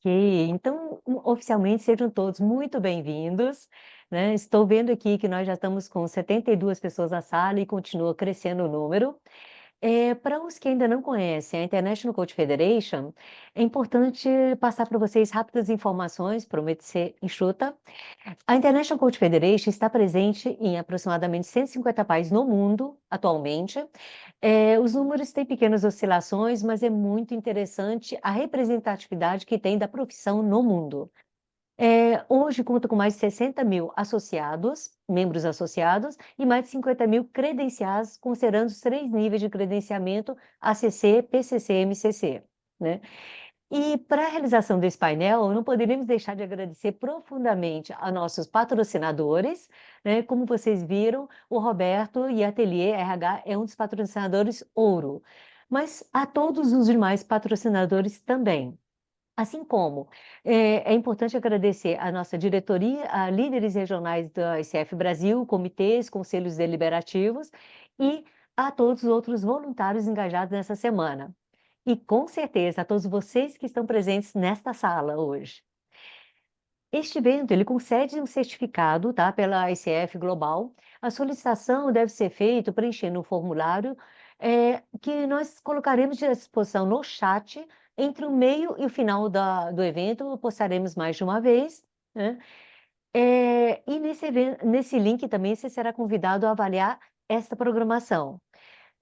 Então, oficialmente, sejam todos muito bem-vindos, né? Estou vendo aqui que nós já estamos com 72 pessoas na sala e continua crescendo o número. Para os que ainda não conhecem a International Coach Federation, é importante passar para vocês rápidas informações, prometo ser enxuta. A International Coach Federation está presente em aproximadamente 150 países no mundo atualmente. Os números têm pequenas oscilações, mas é muito interessante a representatividade que tem da profissão no mundo. Hoje conta com mais de 60 mil associados, membros associados, e mais de 50 mil credenciados, considerando os 3 níveis de credenciamento ACC, PCC e MCC, né? E para a realização desse painel, não poderíamos deixar de agradecer profundamente a nossos patrocinadores, né? Como vocês viram, o Roberto e Ateliê RH é um dos patrocinadores ouro, mas a todos os demais patrocinadores também. Assim como é importante agradecer a nossa diretoria, a líderes regionais da ICF Brasil, comitês, conselhos deliberativos e a todos os outros voluntários engajados nessa semana. E com certeza a todos vocês que estão presentes nesta sala hoje. Este evento, ele concede um certificado, tá, pela ICF Global. A solicitação deve ser feita preenchendo um formulário que nós colocaremos à disposição no chat entre o meio e o final do evento, postaremos mais de uma vez, né? E nesse link também você será convidado a avaliar esta programação.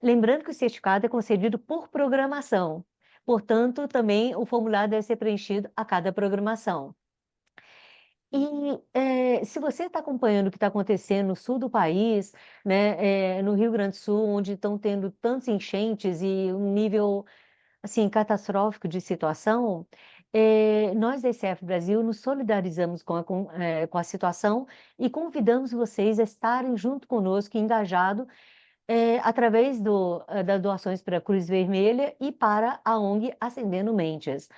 Lembrando que o certificado é concedido por programação, portanto, também o formulário deve ser preenchido a cada programação. E, se você está acompanhando o que está acontecendo no sul do país, né, no Rio Grande do Sul, onde estão tendo tantas enchentes e um nível, assim, catastrófico de situação, nós da ICF Brasil nos solidarizamos com a situação e convidamos vocês a estarem junto conosco, engajado, através das doações para a Cruz Vermelha e para a ONG Acendendo Mentes.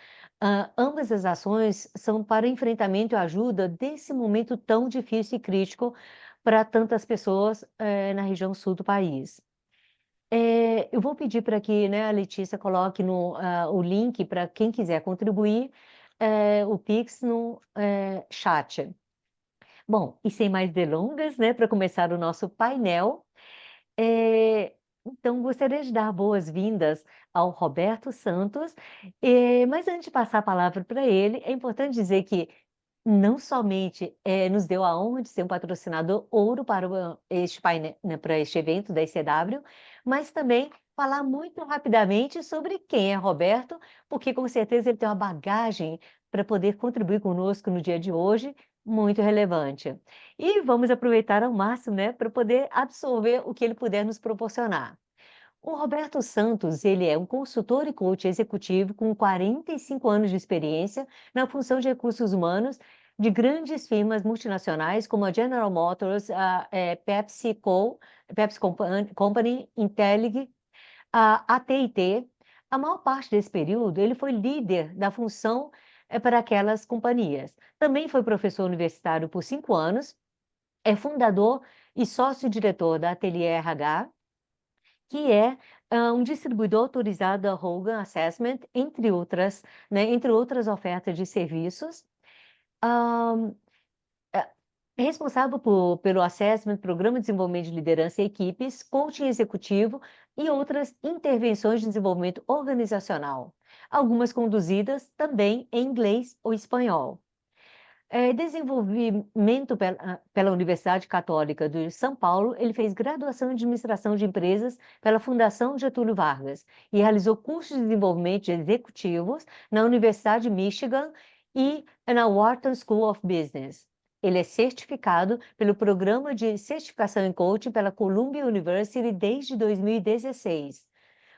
Ambas as ações são para enfrentamento e ajuda desse momento tão difícil e crítico para tantas pessoas, na região sul do país. Eu vou pedir para que, né, a Letícia coloque o link para quem quiser contribuir, o Pix no chat. Bom, e sem mais delongas, né, para começar o nosso painel, então, gostaria de dar boas-vindas ao Roberto Santos, mas antes de passar a palavra para ele, é importante dizer que não somente nos deu a honra de ser um patrocinador ouro para este painel, né, para este evento da ICW, mas também falar muito rapidamente sobre quem é Roberto, porque com certeza ele tem uma bagagem para poder contribuir conosco no dia de hoje, muito relevante. E vamos aproveitar ao máximo, né, para poder absorver o que ele puder nos proporcionar. O Roberto Santos, ele é um consultor e coach executivo com 45 anos de experiência na função de recursos humanos de grandes firmas multinacionais como a General Motors, a Pepsi Company, Intellig, a AT&T. A maior parte desse período, ele foi líder da função para aquelas companhias. Também foi professor universitário por 5 anos, é fundador e sócio-diretor da Ateliê RH, que é um distribuidor autorizado da Hogan Assessment, entre outras, né, entre outras ofertas de serviços. Ahn, É responsável pelo Assessment, Programa de Desenvolvimento de Liderança e Equipes, Coaching Executivo e outras intervenções de desenvolvimento organizacional, algumas conduzidas também em inglês ou espanhol. Desenvolvimento pela Universidade Católica de São Paulo, ele fez graduação em Administração de Empresas pela Fundação Getúlio Vargas e realizou cursos de desenvolvimento de executivos na Universidade de Michigan e na Wharton School of Business. Ele é certificado pelo Programa de Certificação em Coaching pela Columbia University desde 2016.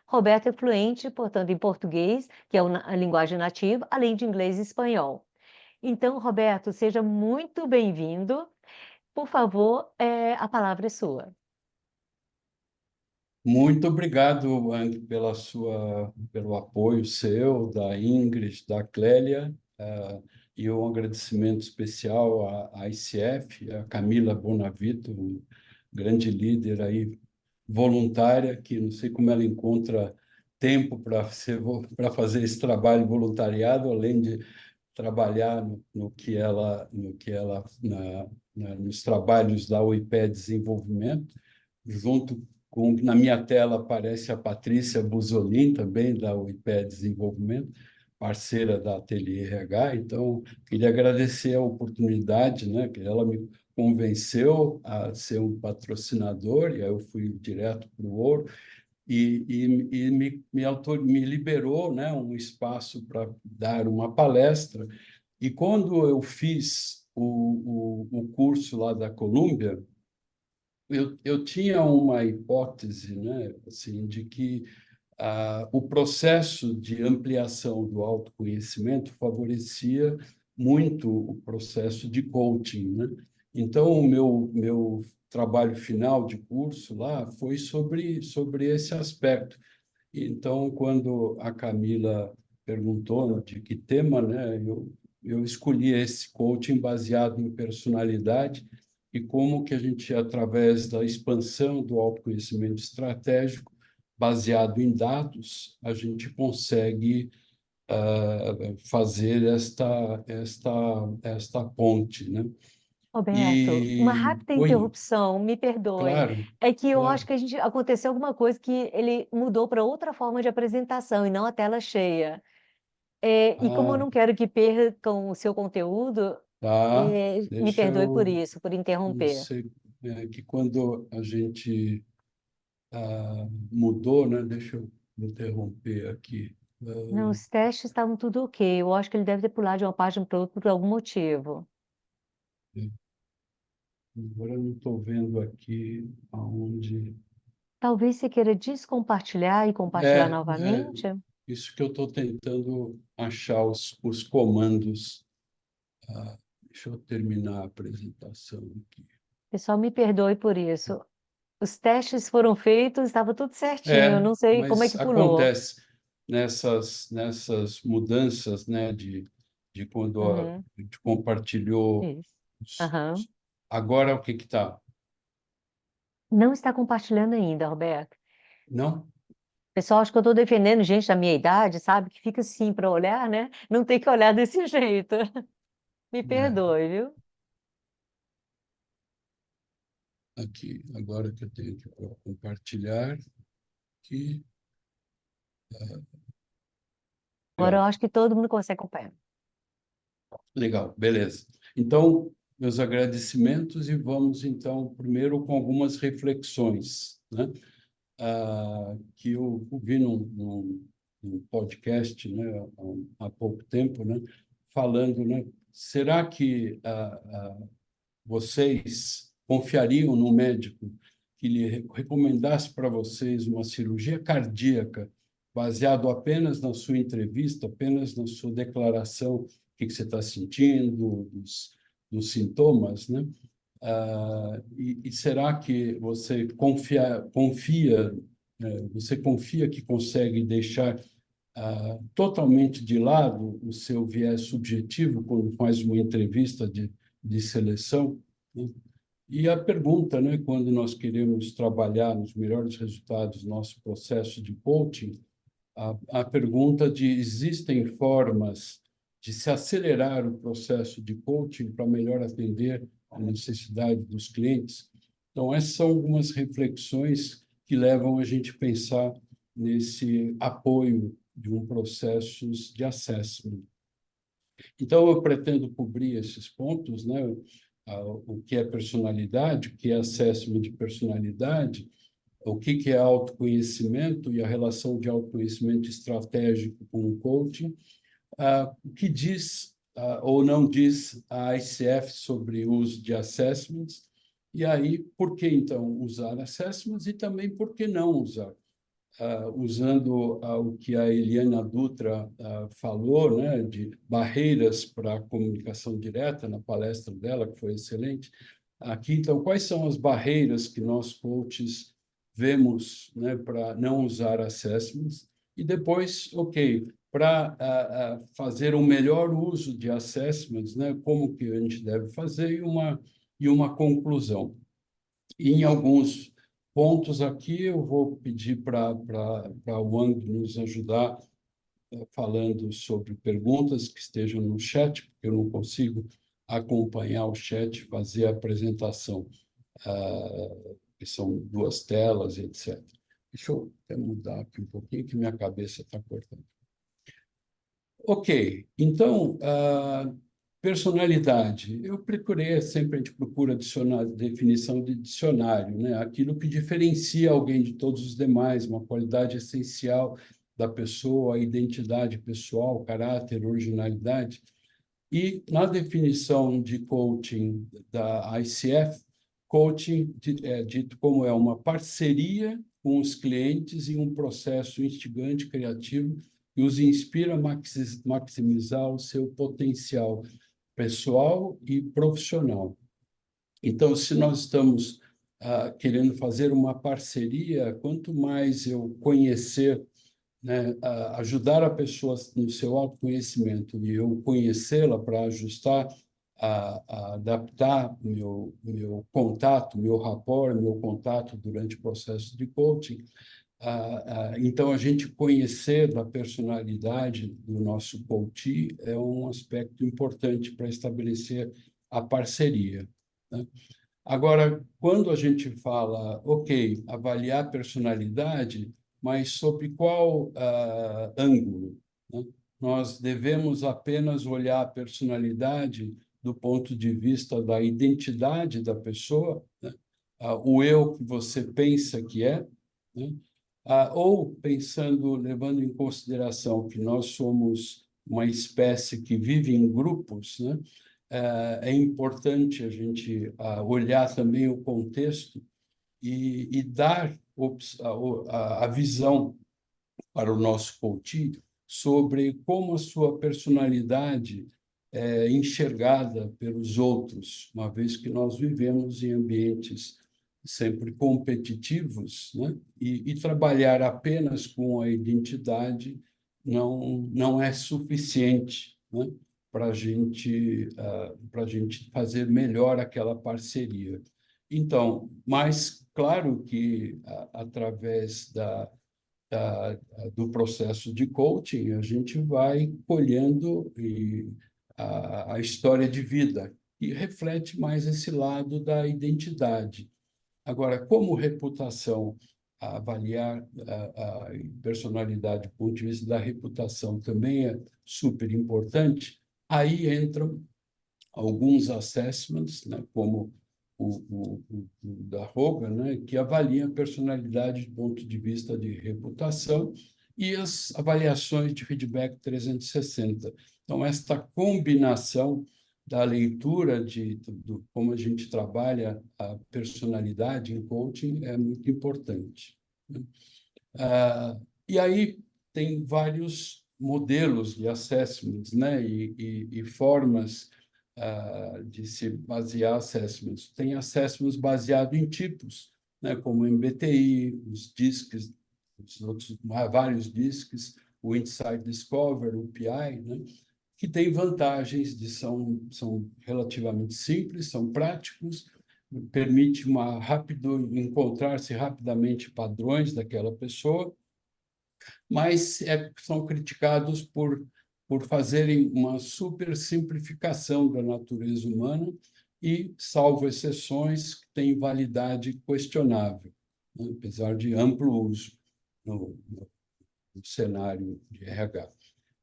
Roberto é fluente, portanto, em português, que é a linguagem nativa, além de inglês e espanhol. Então, Roberto, seja muito bem-vindo. Por favor, a palavra é sua. Muito obrigado, Wang, pelo apoio seu, da Ingrid, da Clélia, e um agradecimento especial à ICF, a Camila Bonavito, grande líder aí, voluntária, que não sei como ela encontra tempo para fazer esse trabalho voluntariado, além de trabalhar nos trabalhos da OIPE Desenvolvimento, junto com, na minha tela aparece a Patrícia Busolin, também da OIPE Desenvolvimento, parceira da Ateliê RH. Então, queria agradecer a oportunidade, né, que ela me convenceu a ser um patrocinador, e aí eu fui direto para o Ouro, me liberou, né, um espaço para dar uma palestra. E quando eu fiz o curso lá da Colômbia, eu tinha uma hipótese, né, assim, de que o processo de ampliação do autoconhecimento favorecia muito o processo de coaching, né? Então, o meu trabalho final de curso lá foi sobre esse aspecto. Então, quando a Camila perguntou de que tema, né, eu escolhi esse coaching baseado em personalidade e como que a gente, através da expansão do autoconhecimento estratégico, baseado em dados, a gente consegue fazer esta ponte, né? Roberto, uma E, rápida oi, interrupção, me perdoe. claro, É que eu acho claro. que aconteceu alguma coisa que ele mudou para outra forma de apresentação e não a tela cheia. E como eu Ah, não quero que percam o seu conteúdo, tá, me deixa perdoe por eu, isso, por não interromper. sei, que quando a gente mudou, né? Deixa eu interromper aqui. Não, os testes estavam tudo ok. Eu acho que ele deve ter pulado de uma página para outra por algum motivo. Agora eu não estou vendo aqui aonde. Talvez você queira descompartilhar e compartilhar É, novamente. isso que eu estou tentando achar os comandos. Deixa eu terminar a apresentação aqui. Pessoal, me perdoe por isso. Os testes foram feitos, estava tudo certinho. Eu É, não sei como é mas que pulou. acontece nessas mudanças, né, de quando a Uhum, gente compartilhou. isso. Aham. Agora o que está? Não está compartilhando ainda, Roberto. Não? Pessoal, acho que eu estou defendendo gente da minha idade, sabe? Que fica assim para olhar, né? Não tem que olhar desse jeito. Me É, perdoe, viu? aqui, agora que eu tenho que compartilhar, aqui, Agora eu legal, acho que todo mundo consegue acompanhar. legal, beleza. Então, meus agradecimentos e vamos, então, primeiro com algumas reflexões, né? Que eu vi num podcast, né, há pouco tempo, né, falando, né, será que vocês confiariam no médico que lhe recomendasse para vocês uma cirurgia cardíaca baseado apenas na sua entrevista, apenas na sua declaração, o que você está sentindo, dos sintomas, né? E será que você você confia que consegue deixar totalmente de lado o seu viés subjetivo quando faz uma entrevista de seleção, né? E a pergunta, né, quando nós queremos trabalhar nos melhores resultados do nosso processo de coaching, a pergunta de existem formas de se acelerar o processo de coaching para melhor atender a necessidade dos clientes. Então, essas são algumas reflexões que levam a gente a pensar nesse apoio de um processo de assessment. Então, eu pretendo cobrir esses pontos, né? O que é personalidade, o que é assessment de personalidade, o que é autoconhecimento e a relação de autoconhecimento estratégico com o coaching, o que diz ou não diz a ICF sobre o uso de assessments, e aí, por que então usar assessments e também por que não usar? Usando o que a Eliana Dutra falou, né, de barreiras para a comunicação direta na palestra dela, que foi excelente. Aqui, então, quais são as barreiras que nós, coaches, vemos, né, para não usar assessments? E depois, ok, para fazer um melhor uso de assessments, né, como que a gente deve fazer e uma conclusão. E em alguns pontos aqui, eu vou pedir para a Wang nos ajudar falando sobre perguntas que estejam no chat, porque eu não consigo acompanhar o chat, fazer a apresentação, que são 2 telas, etc. Deixa eu até mudar aqui um pouquinho, que minha cabeça está cortando. Ok, então, personalidade. Eu procurei, sempre a gente procura definição de dicionário, né? Aquilo que diferencia alguém de todos os demais, uma qualidade essencial da pessoa, a identidade pessoal, caráter, originalidade. E na definição de coaching da ICF, coaching é dito como uma parceria com os clientes em um processo instigante, criativo, que os inspira a maximizar o seu potencial pessoal e profissional. Então, se nós estamos querendo fazer uma parceria, quanto mais eu conhecer, né, ajudar a pessoa no seu autoconhecimento e eu conhecê-la para ajustar, adaptar meu contato, meu rapport, meu contato durante o processo de coaching. Então, a gente conhecer da personalidade do nosso coach é um aspecto importante para estabelecer a parceria, né? Agora, quando a gente fala, ok, avaliar a personalidade, mas sobre qual ângulo, né? Nós devemos apenas olhar a personalidade do ponto de vista da identidade da pessoa, né? O eu que você pensa que é, né? Ou pensando, levando em consideração que nós somos uma espécie que vive em grupos, né? É importante a gente olhar também o contexto e dar a visão para o nosso coach sobre como a sua personalidade é enxergada pelos outros, uma vez que nós vivemos em ambientes sempre competitivos, né? E trabalhar apenas com a identidade não é suficiente, né? Para a gente fazer melhor aquela parceria. Então, mas claro que através do processo de coaching, a gente vai colhendo a história de vida e reflete mais esse lado da identidade. Agora, como reputação, avaliar a personalidade do ponto de vista da reputação também é super importante, aí entram alguns assessments, né, como o da Hogan, né, que avalia a personalidade do ponto de vista de reputação e as avaliações de feedback 360. Então, esta combinação da leitura como a gente trabalha a personalidade em coaching é muito importante, né? E aí tem vários modelos de assessments, né, e formas de se basear assessments. Tem assessments baseados em tipos, né, como o MBTI, os DISCs, os outros, vários DISCs, o Insight Discover, o PI, né, que tem vantagens são relativamente simples, são práticos, permite encontrar-se rapidamente padrões daquela pessoa, mas são criticados por fazerem uma supersimplificação da natureza humana e, salvo exceções, têm validade questionável, né, apesar de amplo uso no cenário de RH.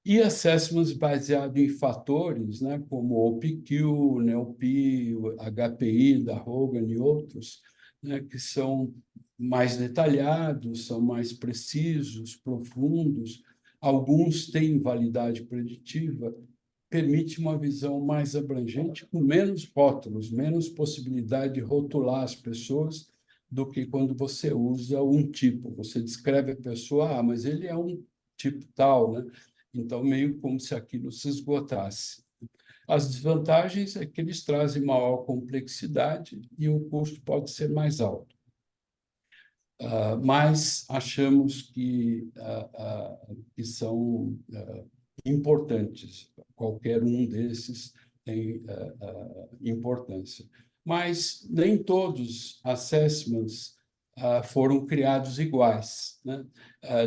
E assessments baseados em fatores, né, como o OPQ, o NELP, o HPI da Hogan e outros, né, que são mais detalhados, são mais precisos, profundos. Alguns têm validade preditiva, permite uma visão mais abrangente, com menos rótulos, menos possibilidade de rotular as pessoas do que quando você usa um tipo. Você descreve a pessoa, mas ele é um tipo tal, né? Então, meio como se aquilo se esgotasse. As desvantagens é que eles trazem maior complexidade e o custo pode ser mais alto. Mas achamos que são importantes. Qualquer um desses tem importância. Mas nem todos assessments foram criados iguais, né?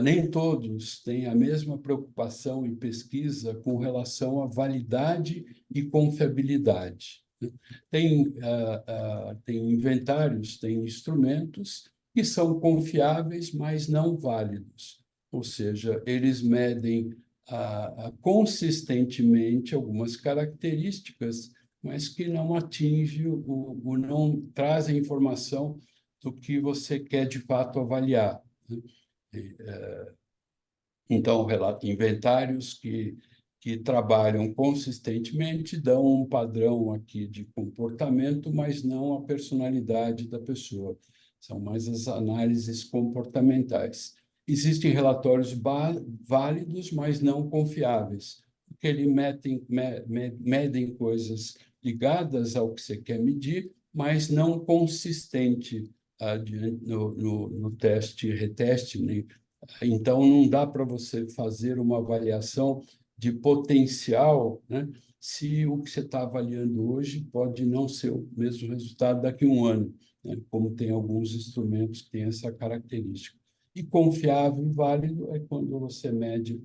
Nem todos têm a mesma preocupação e pesquisa com relação à validade e confiabilidade, né? Tem inventários, tem instrumentos que são confiáveis, mas não válidos. Ou seja, eles medem consistentemente algumas características, mas que não atingem não trazem informação do que você quer de fato avaliar, né? Então, inventários que trabalham consistentemente dão um padrão aqui de comportamento, mas não a personalidade da pessoa. São mais as análises comportamentais. Existem relatórios válidos, mas não confiáveis, porque eles medem coisas ligadas ao que você quer medir, mas não consistente no teste, reteste, né? Então, não dá para você fazer uma avaliação de potencial, né? Se o que você está avaliando hoje pode não ser o mesmo resultado daqui a um ano, né? Como tem alguns instrumentos que têm essa característica. E confiável e válido é quando você mede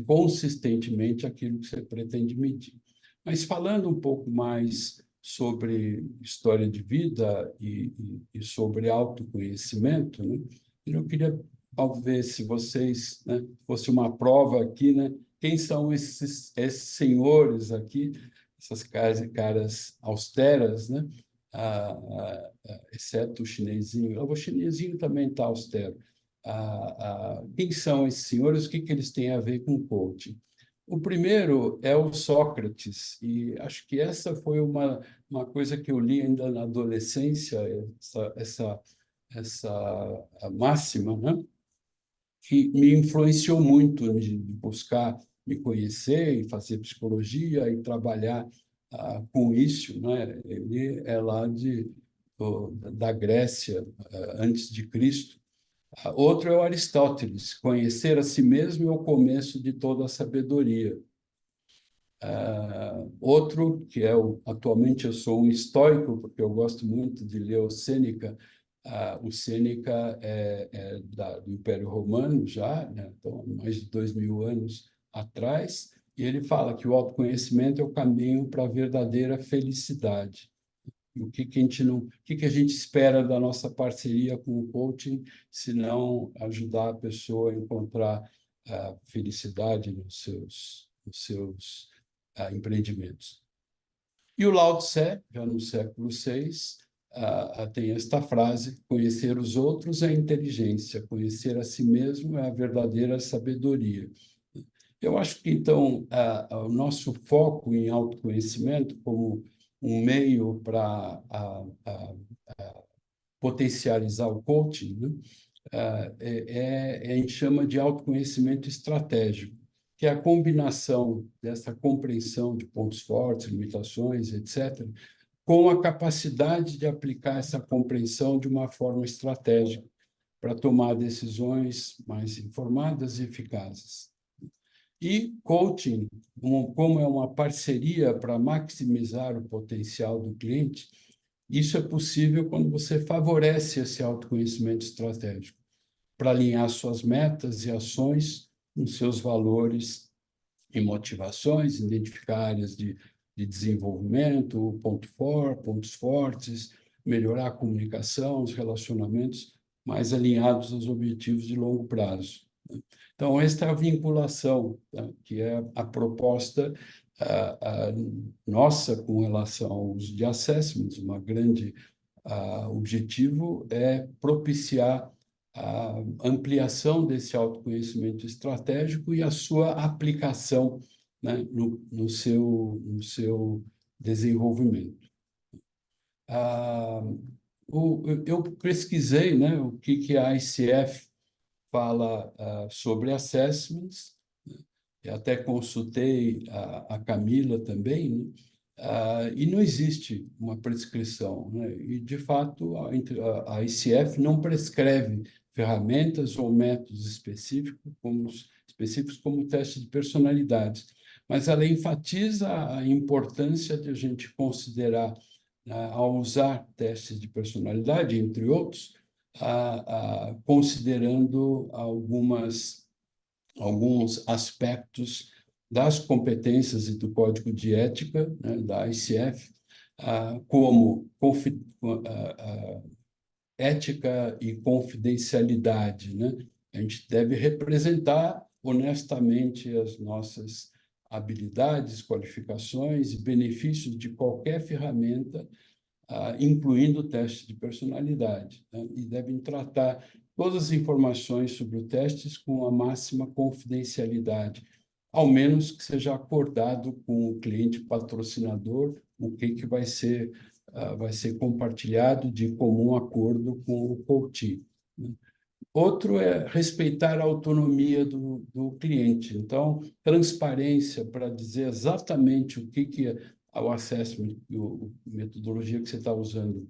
consistentemente aquilo que você pretende medir. Mas falando um pouco mais sobre história de vida e sobre autoconhecimento, né? Eu queria ver se vocês, né, fosse uma prova aqui, né? Quem são esses senhores aqui, essas caras austeras, né? Exceto o chinesinho. O chinesinho também está austero. Quem são esses senhores? O que eles têm a ver com coaching? O primeiro é o Sócrates, e acho que essa foi uma coisa que eu li ainda na adolescência, essa máxima, né? Que me influenciou muito de buscar me conhecer e fazer psicologia e trabalhar com isso, né? Ele é lá da Grécia, antes de Cristo. Outro é o Aristóteles: conhecer a si mesmo é o começo de toda a sabedoria. Outro, que atualmente eu sou um estoico, porque eu gosto muito de ler o Sêneca. O Sêneca do Império Romano já, né? Então, mais de 2000 anos atrás, e ele fala que o autoconhecimento é o caminho para a verdadeira felicidade. E o que a gente espera da nossa parceria com o coaching, se não ajudar a pessoa a encontrar a felicidade nos seus empreendimentos. E o Lao Tse, já no século VI, tem esta frase: conhecer os outros é inteligência, conhecer a si mesmo é a verdadeira sabedoria. Eu acho que, então, o nosso foco em autoconhecimento como um meio para potencializar o coaching, né? A gente chama de autoconhecimento estratégico, que é a combinação dessa compreensão de pontos fortes, limitações, etc., com a capacidade de aplicar essa compreensão de uma forma estratégica para tomar decisões mais informadas e eficazes. E coaching, como é uma parceria para maximizar o potencial do cliente, isso é possível quando você favorece esse autoconhecimento estratégico para alinhar suas metas e ações com seus valores e motivações, identificar áreas de desenvolvimento, pontos fortes, melhorar a comunicação, os relacionamentos mais alinhados aos objetivos de longo prazo. Então, esta é a vinculação, tá? Que é a proposta nossa com relação ao uso de assessments. Uma grande objetivo é propiciar a ampliação desse autoconhecimento estratégico e a sua aplicação, né, no seu desenvolvimento. Eu pesquisei, né, o que a ICF fala sobre assessments, né? Eu até consultei a Camila também, né? E não existe uma prescrição, né? E, de fato, a ICF não prescreve ferramentas ou métodos específicos como o teste de personalidade, mas ela enfatiza a importância de a gente considerar ao usar testes de personalidade, entre outros, considerando alguns aspectos das competências e do código de ética, né, da ICF, como ética e confidencialidade, né? A gente deve representar honestamente as nossas habilidades, qualificações e benefícios de qualquer ferramenta, incluindo o teste de personalidade, né? E devem tratar todas as informações sobre o teste com a máxima confidencialidade, ao menos que seja acordado com o cliente patrocinador o que vai ser compartilhado de comum acordo com o coach, né? Outro é respeitar a autonomia do cliente. Então, transparência para dizer exatamente o que é o assessment, a metodologia que você está usando,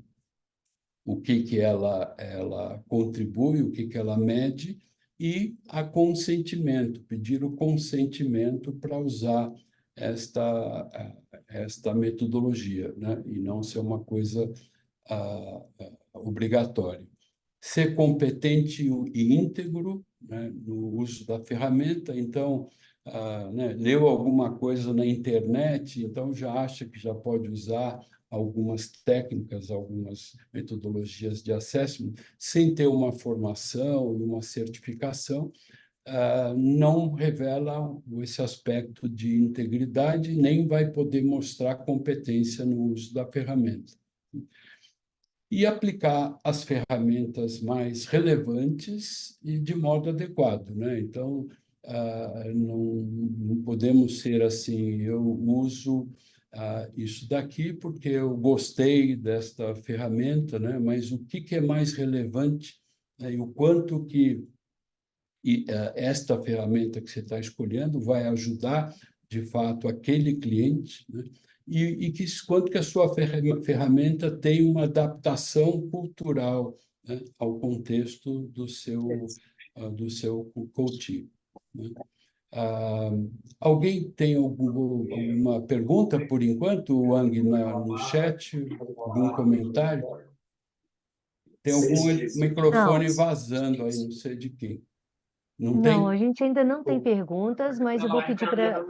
o que ela contribui, o que ela mede, e a consentimento, pedir o consentimento para usar esta metodologia, né? E não ser uma coisa obrigatória. Ser competente e íntegro, né, no uso da ferramenta. Então, né, leu alguma coisa na internet, então já acha que já pode usar algumas técnicas, algumas metodologias de assessment, sem ter uma formação e uma certificação, não revela esse aspecto de integridade, nem vai poder mostrar competência no uso da ferramenta. E aplicar as ferramentas mais relevantes e de modo adequado, né? Então, não podemos ser assim, eu uso isso daqui porque eu gostei desta ferramenta, né? Mas o que é mais relevante, né? E o quanto que esta ferramenta que você está escolhendo vai ajudar, de fato, aquele cliente, né? E quanto que a sua ferramenta tem uma adaptação cultural, né, ao contexto do seu coaching, né? Ah, alguém tem alguma pergunta, por enquanto, Wang, no chat? Algum comentário? Tem algum Não, microfone vazando aí, não sei de quem. Não não, a tem? gente ainda não tem perguntas, mas eu vou pedir para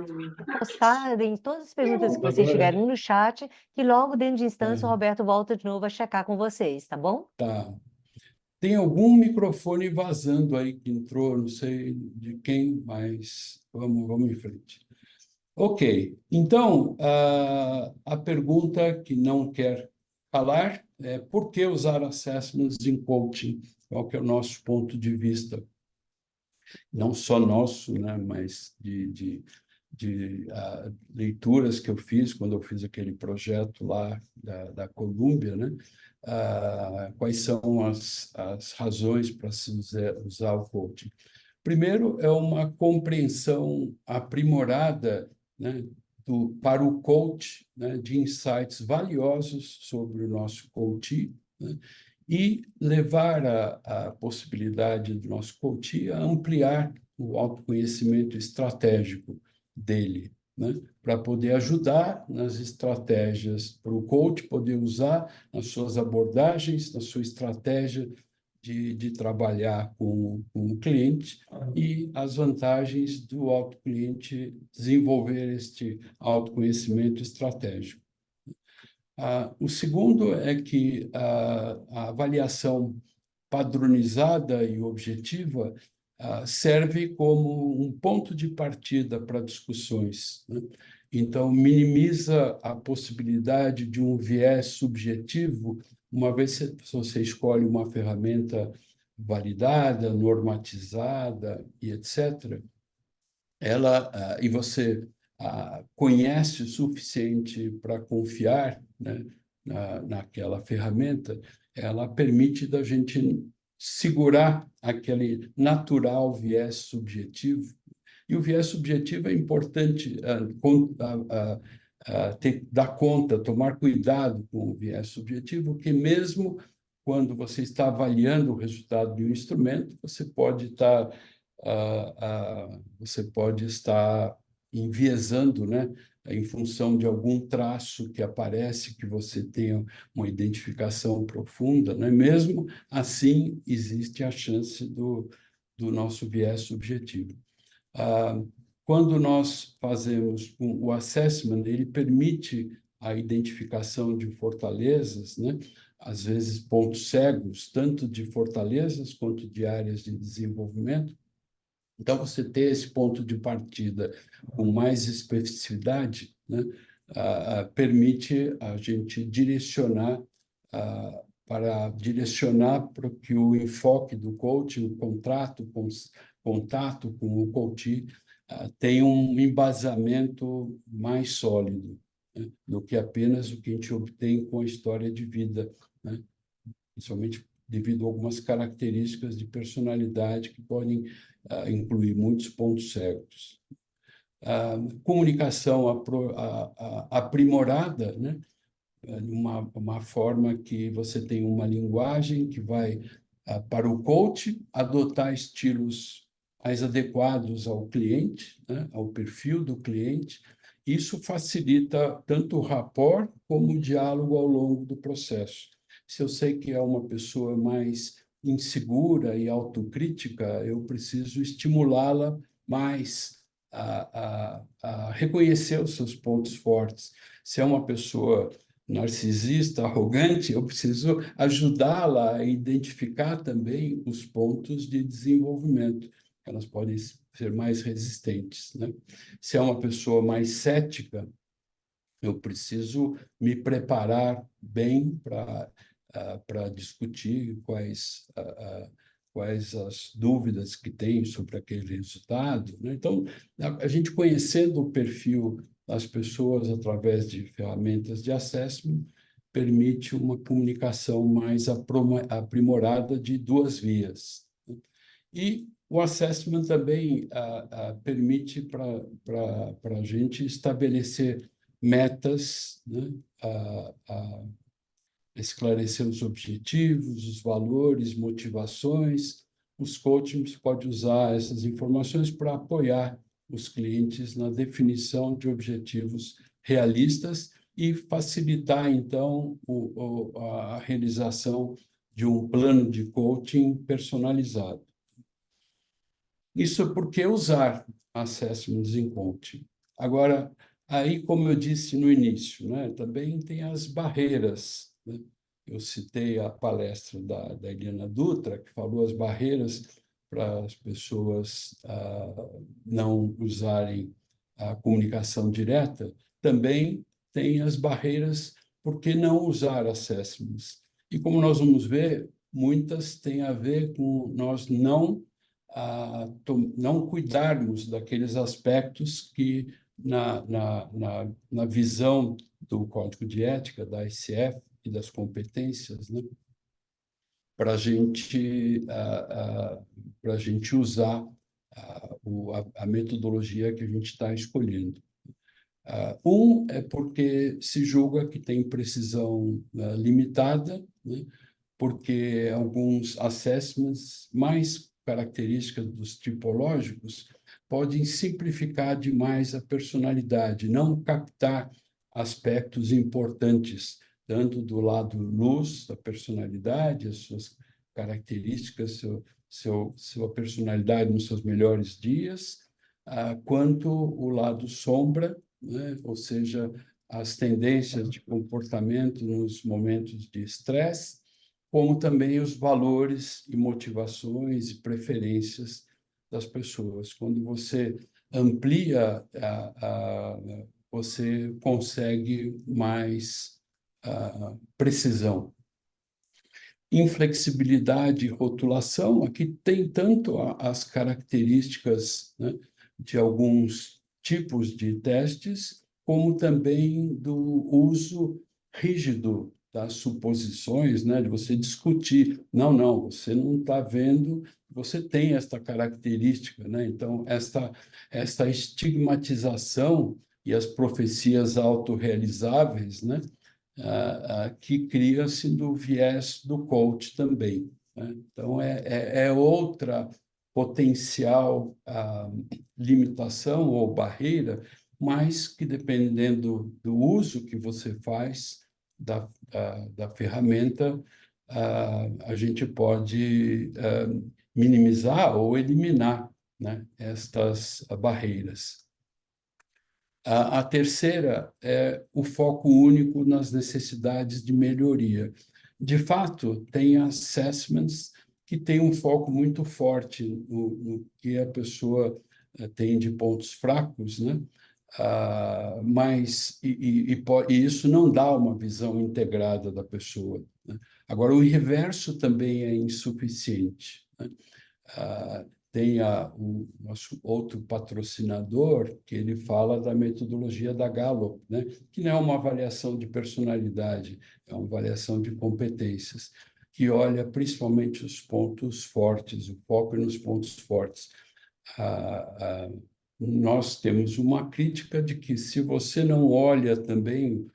postarem todas as perguntas que vocês tiverem no chat, que logo dentro de instância o Roberto volta de novo a checar com vocês, tá bom? Tá. Tem algum microfone vazando aí que entrou, não sei de quem, mas vamos em frente. Ok, então, a pergunta que não quer calar é por que usar assessments em coaching? Qual que é o nosso ponto de vista? Não só nosso, né, mas de leituras que eu fiz quando eu fiz aquele projeto lá da Colômbia, né? Quais são as razões para se usar o coaching? Primeiro, é uma compreensão aprimorada, né, para o coach, né, de insights valiosos sobre o nosso coach, né, e levar a possibilidade do nosso coach a ampliar o autoconhecimento estratégico dele, né, para poder ajudar nas estratégias, para o coach poder usar nas suas abordagens, na sua estratégia de trabalhar com o cliente e as vantagens do autocliente desenvolver este autoconhecimento estratégico. O segundo é que a avaliação padronizada e objetiva serve como um ponto de partida para discussões, né? Então, minimiza a possibilidade de um viés subjetivo, uma vez que você escolhe uma ferramenta validada, normatizada e etc., e você conhece o suficiente para confiar, né, naquela ferramenta, ela permite da gente segurar aquele natural viés subjetivo. E o viés subjetivo é importante dar conta, tomar cuidado com o viés subjetivo, porque mesmo quando você está avaliando o resultado de um instrumento, você pode estar enviesando, né? Em função de algum traço que aparece, que você tenha uma identificação profunda, né? Mesmo assim, existe a chance do nosso viés subjetivo. Quando nós fazemos o assessment, ele permite a identificação de fortalezas, né? Às vezes pontos cegos, tanto de fortalezas quanto de áreas de desenvolvimento. Então, você ter esse ponto de partida com mais especificidade, né, permite a gente direcionar para que o enfoque do coaching, o contato com o coach, tenha um embasamento mais sólido, né, do que apenas o que a gente obtém com a história de vida, né, principalmente devido a algumas características de personalidade que podem incluir muitos pontos cegos. Comunicação aprimorada, né? Uma forma que você tem uma linguagem que vai, para o coach, adotar estilos mais adequados ao cliente, né? Ao perfil do cliente. Isso facilita tanto o rapport como o diálogo ao longo do processo. Se eu sei que é uma pessoa mais insegura e autocrítica, eu preciso estimulá-la mais a reconhecer os seus pontos fortes. Se é uma pessoa narcisista, arrogante, eu preciso ajudá-la a identificar também os pontos de desenvolvimento. Elas podem ser mais resistentes, né? Se é uma pessoa mais cética, eu preciso me preparar bem para discutir quais as dúvidas que tem sobre aquele resultado, né? Então, a gente conhecendo o perfil das pessoas através de ferramentas de assessment permite uma comunicação mais aprimorada de duas vias, né? E o assessment também permite para a gente estabelecer metas, né? Esclarecer os objetivos, os valores, motivações. Os coachings podem usar essas informações para apoiar os clientes na definição de objetivos realistas e facilitar, então, a realização de um plano de coaching personalizado. Isso é porque usar assessments em coaching. Agora, aí, como eu disse no início, né, também tem as barreiras, né? Eu citei a palestra da Eliana Dutra, que falou as barreiras para as pessoas não usarem a comunicação direta. Também tem as barreiras por que não usar assessments. E como nós vamos ver, muitas têm a ver com nós não cuidarmos daqueles aspectos que, na visão do Código de Ética, da ICF e das competências, né, para a gente usar a metodologia que a gente está escolhendo. É porque se julga que tem precisão limitada, né, porque alguns assessments mais características dos tipológicos podem simplificar demais a personalidade, não captar aspectos importantes, tanto do lado luz da personalidade, as suas características, sua personalidade nos seus melhores dias, quanto o lado sombra, né? Ou seja, as tendências de comportamento nos momentos de estresse, como também os valores e motivações e preferências das pessoas. Quando você amplia, você consegue mais precisão. Inflexibilidade e rotulação, aqui tem tanto as características, né, de alguns tipos de testes, como também do uso rígido das suposições, né, de você discutir. Não, você não está vendo, você tem esta característica, né? Então, esta estigmatização e as profecias autorrealizáveis, né, que cria-se do viés do coach também, né? Então, é outra potencial limitação ou barreira, mas que, dependendo do uso que você faz da ferramenta, a gente pode minimizar ou eliminar, né, estas barreiras. A terceira é o foco único nas necessidades de melhoria. De fato, tem assessments que têm um foco muito forte no que a pessoa tem de pontos fracos, né? E isso não dá uma visão integrada da pessoa, né? Agora, o reverso também é insuficiente, né? Tem o nosso outro patrocinador, que ele fala da metodologia da Gallup, né? Que não é uma avaliação de personalidade, é uma avaliação de competências, que olha principalmente os pontos fortes, o foco é nos pontos fortes. Nós temos uma crítica de que, se você não olha também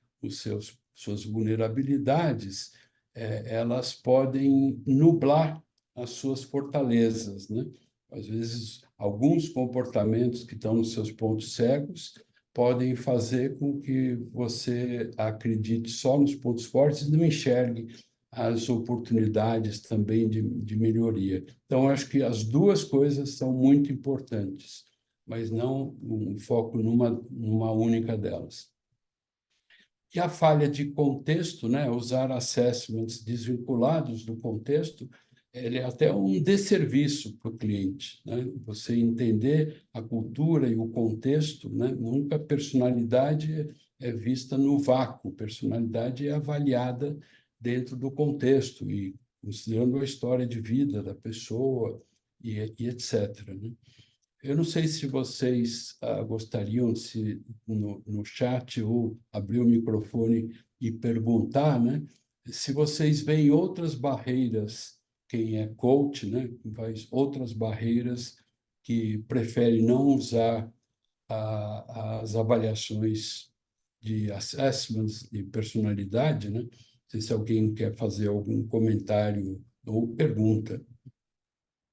suas vulnerabilidades, elas podem nublar as suas fortalezas, né? Às vezes, alguns comportamentos que estão nos seus pontos cegos podem fazer com que você acredite só nos pontos fortes e não enxergue as oportunidades também de melhoria. Então, acho que as duas coisas são muito importantes, mas não um foco numa única delas. E a falha de contexto, né? Usar assessments desvinculados do contexto, ele é até um desserviço para o cliente, né? Você entender a cultura e o contexto, né? Nunca a personalidade é vista no vácuo, personalidade é avaliada dentro do contexto e considerando a história de vida da pessoa e etc., né? Eu não sei se vocês gostariam, se no chat, ou abrir o microfone e perguntar, né, se vocês veem outras barreiras, quem é coach, né, faz outras barreiras que prefere não usar as avaliações de assessments de personalidade, né? Não sei se alguém quer fazer algum comentário ou pergunta.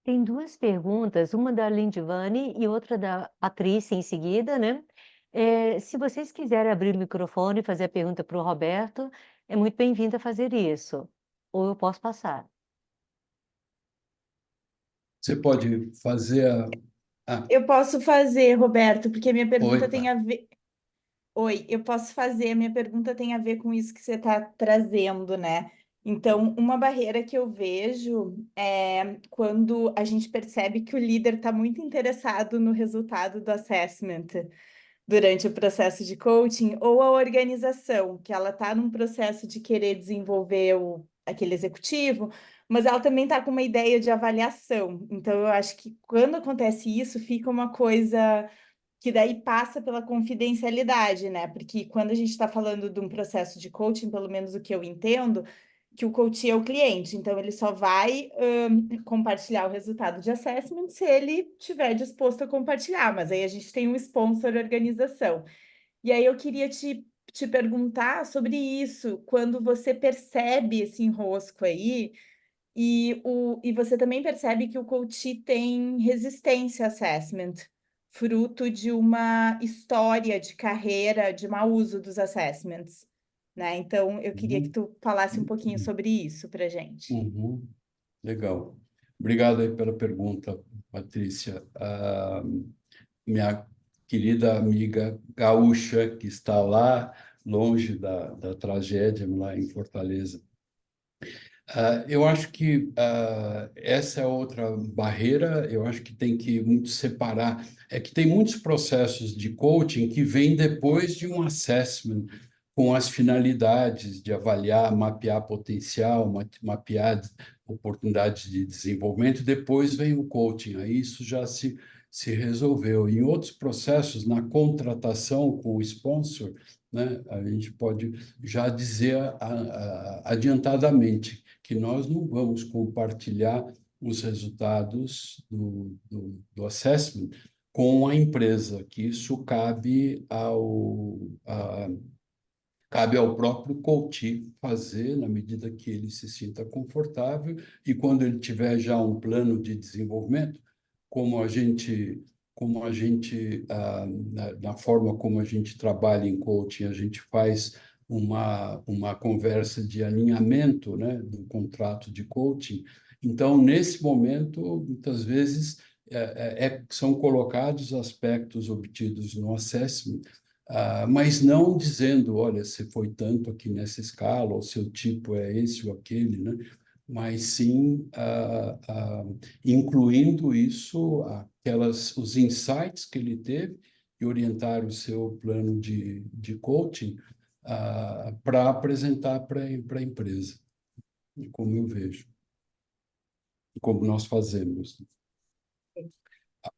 Tem duas perguntas, uma da Lindvani e outra da Patrícia em seguida, né? Se vocês quiserem abrir o microfone e fazer a pergunta para o Roberto, é muito bem-vindo a fazer isso. Ou eu posso passar. Você pode fazer Eu posso fazer, Roberto, porque a minha pergunta tem Oi. a ver. Oi, eu posso fazer, a minha pergunta tem a ver com isso que você está trazendo, né? Então, uma barreira que eu vejo é quando a gente percebe que o líder está muito interessado no resultado do assessment durante o processo de coaching, ou a organização, que ela está num processo de querer desenvolver aquele executivo, mas ela também está com uma ideia de avaliação. Então, eu acho que quando acontece isso, fica uma coisa que daí passa pela confidencialidade, né? Porque quando a gente está falando de um processo de coaching, pelo menos o que eu entendo, que o coach é o cliente, então ele só vai compartilhar o resultado de assessment se ele estiver disposto a compartilhar, mas aí a gente tem um sponsor organização. E aí eu queria te perguntar sobre isso, quando você percebe esse enrosco aí, e você também percebe que o coach tem resistência a assessment, fruto de uma história de carreira de mau uso dos assessments, né? Então, eu queria que Uhum. tu falasse um pouquinho sobre isso para gente. Uhum. Legal. Obrigado aí pela pergunta, Patrícia. Minha querida amiga gaúcha, que está lá longe da tragédia, lá em Fortaleza. Eu acho que essa é outra barreira, eu acho que tem que muito separar. É que tem muitos processos de coaching que vêm depois de um assessment, com as finalidades de avaliar, mapear potencial, mapear oportunidades de desenvolvimento, depois vem o coaching, aí isso já se resolveu. Em outros processos, na contratação com o sponsor, né, a gente pode já dizer adiantadamente que nós não vamos compartilhar os resultados do assessment com a empresa, que isso cabe ao próprio coach fazer, na medida que ele se sinta confortável, e quando ele tiver já um plano de desenvolvimento, como a gente como a gente, na forma como a gente trabalha em coaching, a gente faz uma conversa de alinhamento, né, do contrato de coaching. Então, nesse momento, muitas vezes, são colocados aspectos obtidos no assessment, mas não dizendo, olha, você foi tanto aqui nessa escala, ou seu tipo é esse ou aquele, né? Mas sim incluindo isso, os insights que ele teve e orientar o seu plano de coaching para apresentar para a empresa, como eu vejo, como nós fazemos.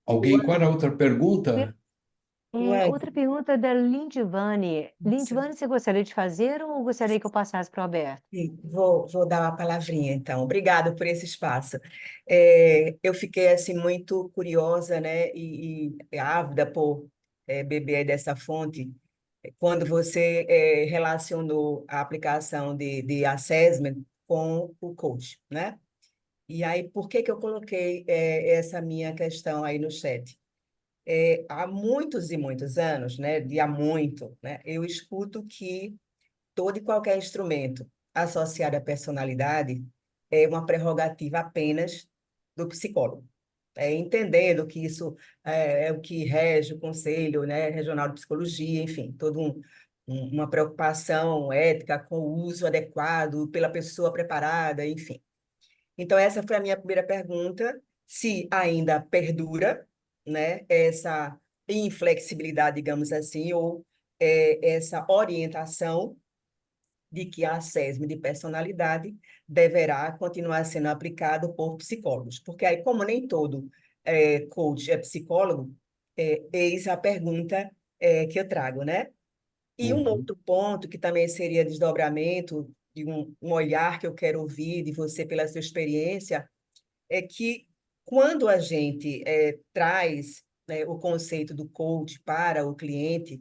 Alguém, qual era a outra pergunta? Outra pergunta da Lindivane. Lindivane, você gostaria de fazer ou gostaria que eu passasse para o Alberto? Sim, vou dar uma palavrinha, então. Obrigado por esse espaço. Eu fiquei assim muito curiosa, né, e ávida por beber aí dessa fonte. Quando você relacionou a aplicação de assessment com o coach, né? E aí, por que que eu coloquei essa minha questão aí no chat? Há muitos e muitos anos, né, de há muito, né, eu escuto que todo e qualquer instrumento associado à personalidade é uma prerrogativa apenas do psicólogo. Entendendo que isso é o que rege o Conselho, né, Regional de Psicologia, enfim, toda uma preocupação ética com o uso adequado pela pessoa preparada, enfim. Então, essa foi a minha primeira pergunta, se ainda perdura, né, essa inflexibilidade, digamos assim, ou essa orientação de que a assessment de personalidade deverá continuar sendo aplicado por psicólogos. Porque aí, como nem todo coach é psicólogo, eis a pergunta que eu trago, né? E um Uhum. outro ponto que também seria desdobramento de um olhar que eu quero ouvir de você pela sua experiência, é que quando a gente traz o conceito do coach para o cliente,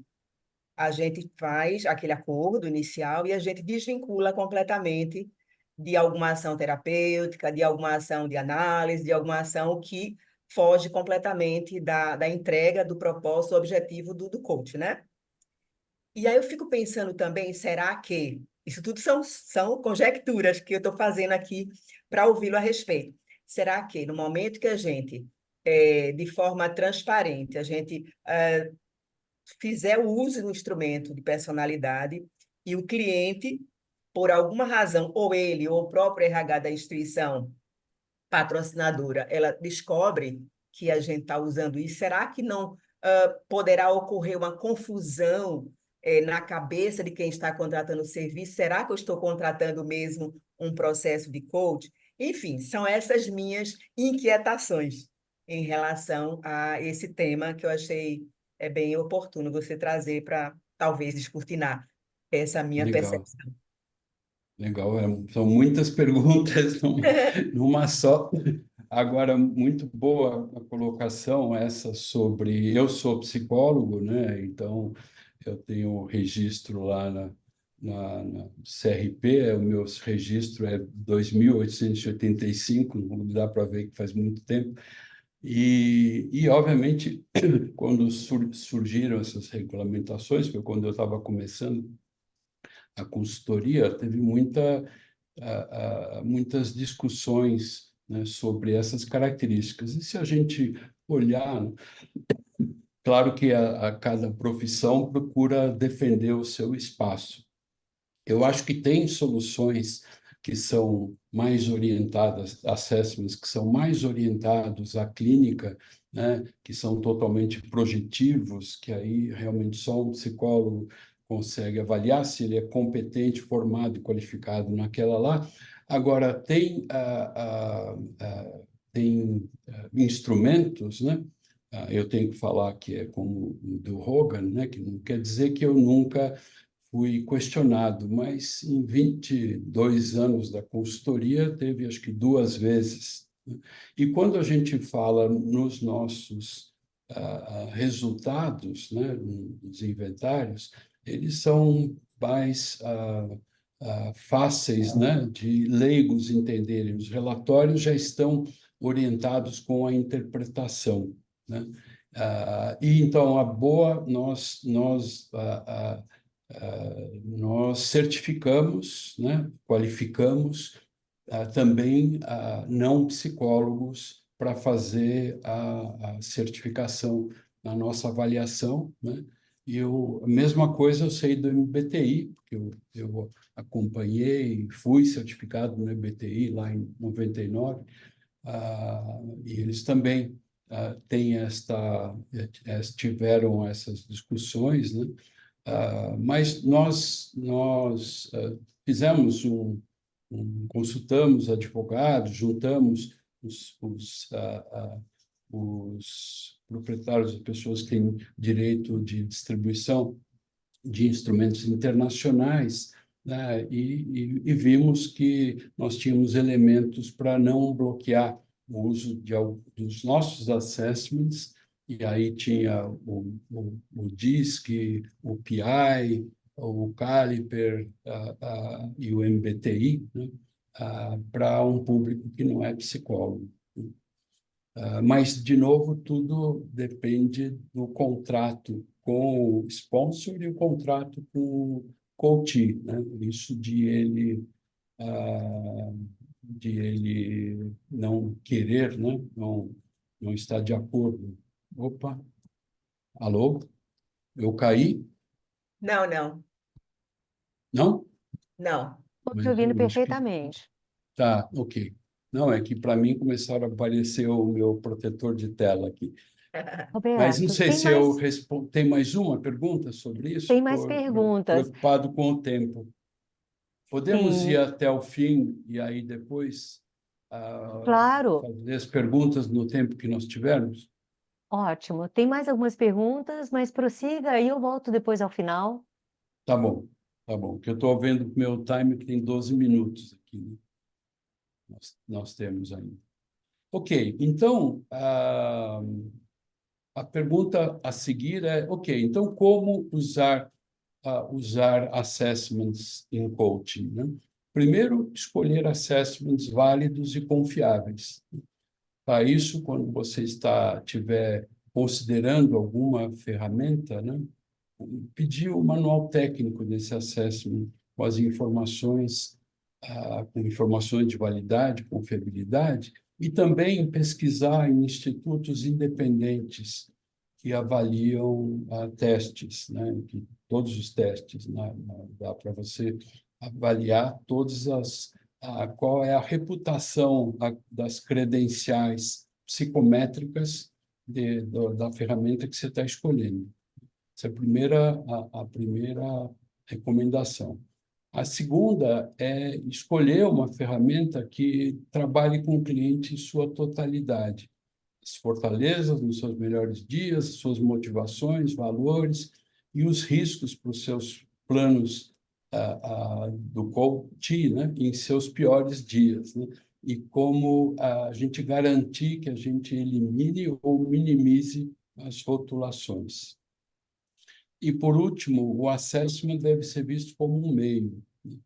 a gente faz aquele acordo inicial e a gente desvincula completamente de alguma ação terapêutica, de alguma ação de análise, de alguma ação que foge completamente da entrega do propósito, do objetivo do coach, né? E aí eu fico pensando também, será que... Isso tudo são conjecturas que eu estou fazendo aqui para ouvi-lo a respeito. Será que no momento que a gente, de forma transparente, a gente fizer o uso do instrumento de personalidade e o cliente, por alguma razão, ou ele, ou o próprio RH da instituição patrocinadora, ela descobre que a gente está usando isso, será que não poderá ocorrer uma confusão na cabeça de quem está contratando o serviço? Será que eu estou contratando mesmo um processo de coach? Enfim, são essas minhas inquietações em relação a esse tema que eu achei bem oportuno você trazer para talvez descortinar essa minha Legal. percepção. Legal, são muitas perguntas numa só. Agora, muito boa a colocação essa sobre... Eu sou psicólogo, né? Então, eu tenho registro lá na CRP, o meu registro é 2.885, não dá para ver que faz muito tempo. Obviamente, quando surgiram essas regulamentações, foi quando eu estava começando a consultoria, teve muitas discussões, né, sobre essas características. E se a gente olhar, claro que a cada profissão procura defender o seu espaço. Eu acho que tem soluções que são mais orientadas, assessments que são mais orientados à clínica, né, que são totalmente projetivos, que aí realmente só um psicólogo consegue avaliar se ele é competente, formado e qualificado naquela lá. Agora, tem instrumentos, né? Eu tenho que falar que é como o do Hogan, né? Que não quer dizer que eu nunca fui questionado, mas em 22 anos da consultoria, teve acho que 2 vezes, né? E quando a gente fala nos nossos resultados, né, nos inventários, eles são mais fáceis, né, de leigos entenderem. Os relatórios já estão orientados com a interpretação, né? E então, nós certificamos, né, qualificamos também não psicólogos para fazer a certificação na nossa avaliação, né? E a mesma coisa eu sei do MBTI, porque eu acompanhei, fui certificado no MBTI lá em 99, e eles também têm tiveram essas discussões, né? Mas nós fizemos consultamos advogados, juntamos os proprietários, as pessoas que têm direito de distribuição de instrumentos internacionais, né? E vimos que nós tínhamos elementos para não bloquear o uso dos nossos assessments, e aí tinha o DISC, o PI, o Caliper e o MBTI, né? Para um público que não é psicólogo. Mas, de novo, tudo depende do contrato com o sponsor e o contrato com o coach, né? Isso de ele não querer, né? Não estar de acordo. Opa, alô? Eu caí? Não, não, Não? não. Estou te Mas ouvindo eu acho que perfeitamente. tá, ok. Não, é que para mim começaram a aparecer o meu protetor de tela aqui. Mas não Roberto, sei se eu respondo. Tem mais uma pergunta sobre isso? tem mais Estou perguntas. preocupado com o tempo. Podemos ir Sim, até o fim e aí depois claro. fazer as perguntas no tempo que nós tivermos? Ótimo. Tem mais algumas perguntas, mas prossiga aí, eu volto depois ao final. Tá bom, tá bom. Que eu estou vendo o meu time que tem 12 minutos aqui, né? Nós temos ainda. Ok, então, a pergunta a seguir é, ok, então como usar assessments em coaching, né? Primeiro, escolher assessments válidos e confiáveis. Para isso, quando você estiver considerando alguma ferramenta, né, pedir o manual técnico desse assessment com as informações, com informações de validade, confiabilidade, e também pesquisar em institutos independentes que avaliam testes, né? Que todos os testes, né? Dá para você avaliar qual é a reputação das credenciais psicométricas da ferramenta que você está escolhendo. Essa é a primeira recomendação. A segunda é escolher uma ferramenta que trabalhe com o cliente em sua totalidade. As fortalezas nos seus melhores dias, suas motivações, valores e os riscos para os seus planos do coach, né, em seus piores dias, né? E como a gente garantir que a gente elimine ou minimize as rotulações. E, por último, o assessment deve ser visto como um meio, né?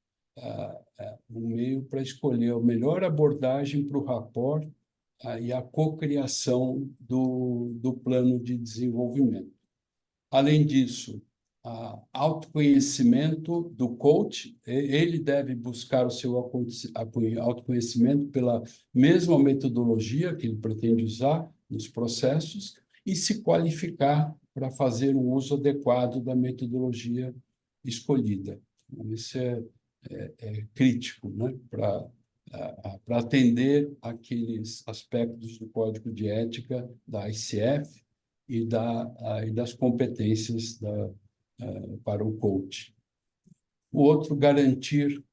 Um meio para escolher a melhor abordagem para o rapport e a cocriação do plano de desenvolvimento. Além disso, autoconhecimento do coach, ele deve buscar o seu autoconhecimento pela mesma metodologia que ele pretende usar nos processos e se qualificar para fazer um uso adequado da metodologia escolhida. Isso é crítico, né? Para atender aqueles aspectos do Código de Ética da ICF e das competências para o coach. O outro, garantir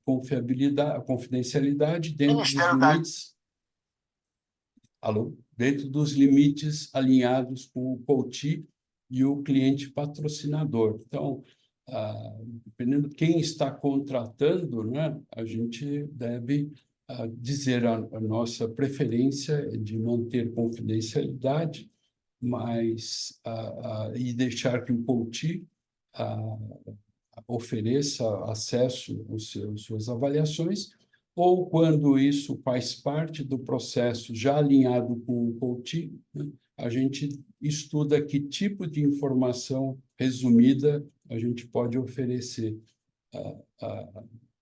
confiabilidade, confidencialidade dentro dos limites alinhados com o coach e o cliente patrocinador. Então, dependendo de quem está contratando, né, a gente deve dizer a nossa preferência de manter confidencialidade, mas e deixar que o coach ofereça acesso às suas avaliações, ou quando isso faz parte do processo já alinhado com o coach, né, a gente estuda que tipo de informação resumida a gente pode oferecer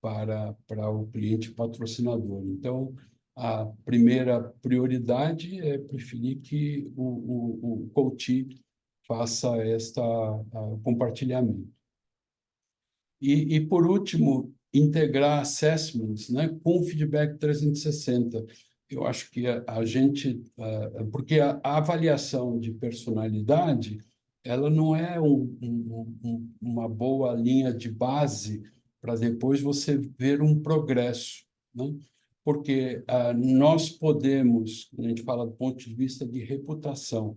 para o cliente patrocinador. Então, a primeira prioridade é preferir que o coach faça compartilhamento. E, por último, integrar assessments, né, com feedback 360. Eu acho que a gente... porque a avaliação de personalidade, ela não é uma boa linha de base para depois você ver um progresso, né? Porque nós podemos, quando a gente fala do ponto de vista de reputação,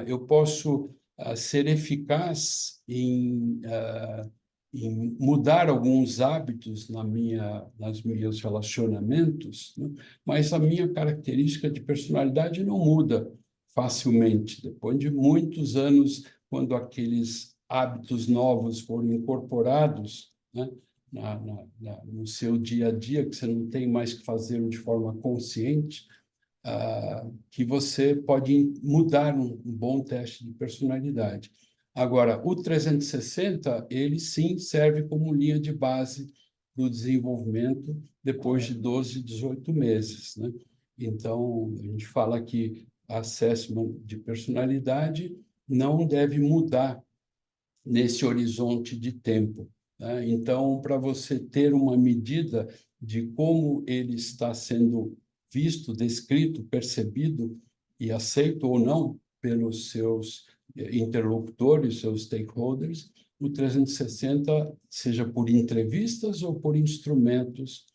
eu posso ser eficaz em mudar alguns hábitos nos meus relacionamentos, né? Mas a minha característica de personalidade não muda facilmente. Depois de muitos anos, quando aqueles hábitos novos foram incorporados, né, no seu dia a dia, que você não tem mais que fazê-lo de forma consciente, que você pode mudar um bom teste de personalidade. Agora, o 360, ele sim serve como linha de base do desenvolvimento depois de 12, 18 meses, né? Então, a gente fala que assessment de personalidade não deve mudar nesse horizonte de tempo, né? Então, para você ter uma medida de como ele está sendo visto, descrito, percebido e aceito ou não pelos seus interlocutores, seus stakeholders, o 360, seja por entrevistas ou por instrumentos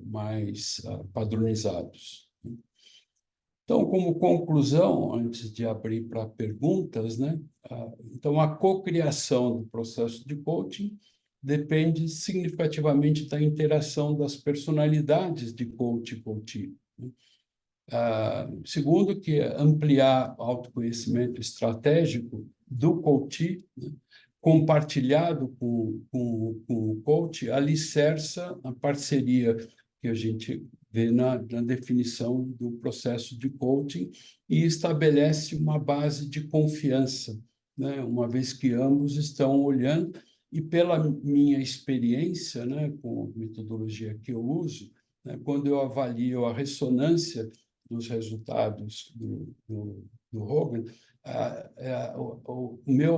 mais padronizados. Então, como conclusão, antes de abrir para perguntas, né? Então, a cocriação do processo de coaching depende significativamente da interação das personalidades de coach e coachee. Segundo, que é ampliar o autoconhecimento estratégico do coachee, né, compartilhado com o coach, alicerça a parceria que a gente vê na definição do processo de coaching e estabelece uma base de confiança, né, uma vez que ambos estão olhando, e pela minha experiência, né, com a metodologia que eu uso, né, quando eu avalio a ressonância dos resultados do Hogan,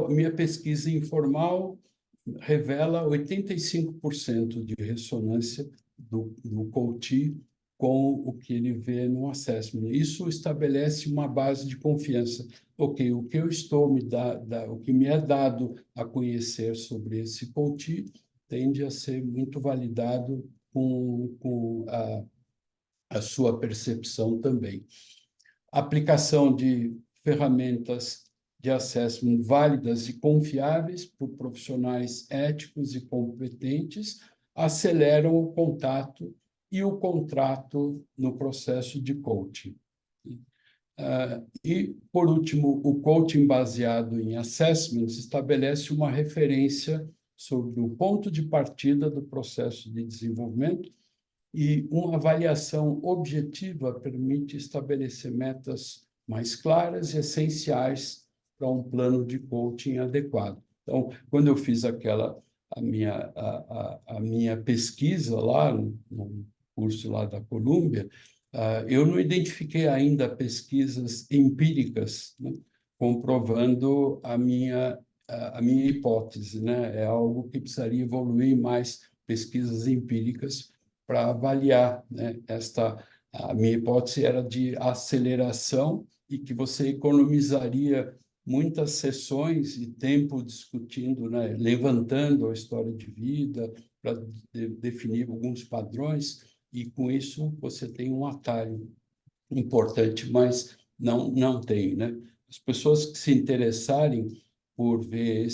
minha pesquisa informal revela 85% de ressonância do coachee com o que ele vê no assessment. Isso estabelece uma base de confiança. Ok, o que eu estou o que me é dado a conhecer sobre esse coachee tende a ser muito validado com a sua percepção também. Aplicação de ferramentas de assessment válidas e confiáveis por profissionais éticos e competentes aceleram o contato e o contrato no processo de coaching. E, por último, o coaching baseado em assessments estabelece uma referência sobre o ponto de partida do processo de desenvolvimento e uma avaliação objetiva permite estabelecer metas mais claras e essenciais para um plano de coaching adequado. Então, quando eu fiz a minha pesquisa lá no curso lá da Colômbia, eu não identifiquei ainda pesquisas empíricas, né, comprovando a minha hipótese, né? É algo que precisaria evoluir mais pesquisas empíricas para avaliar, né? A minha hipótese era de aceleração e que você economizaria muitas sessões e tempo discutindo, né? Levantando a história de vida para definir alguns padrões e, com isso, você tem um atalho importante, mas não tem, né? As pessoas que se interessarem por ver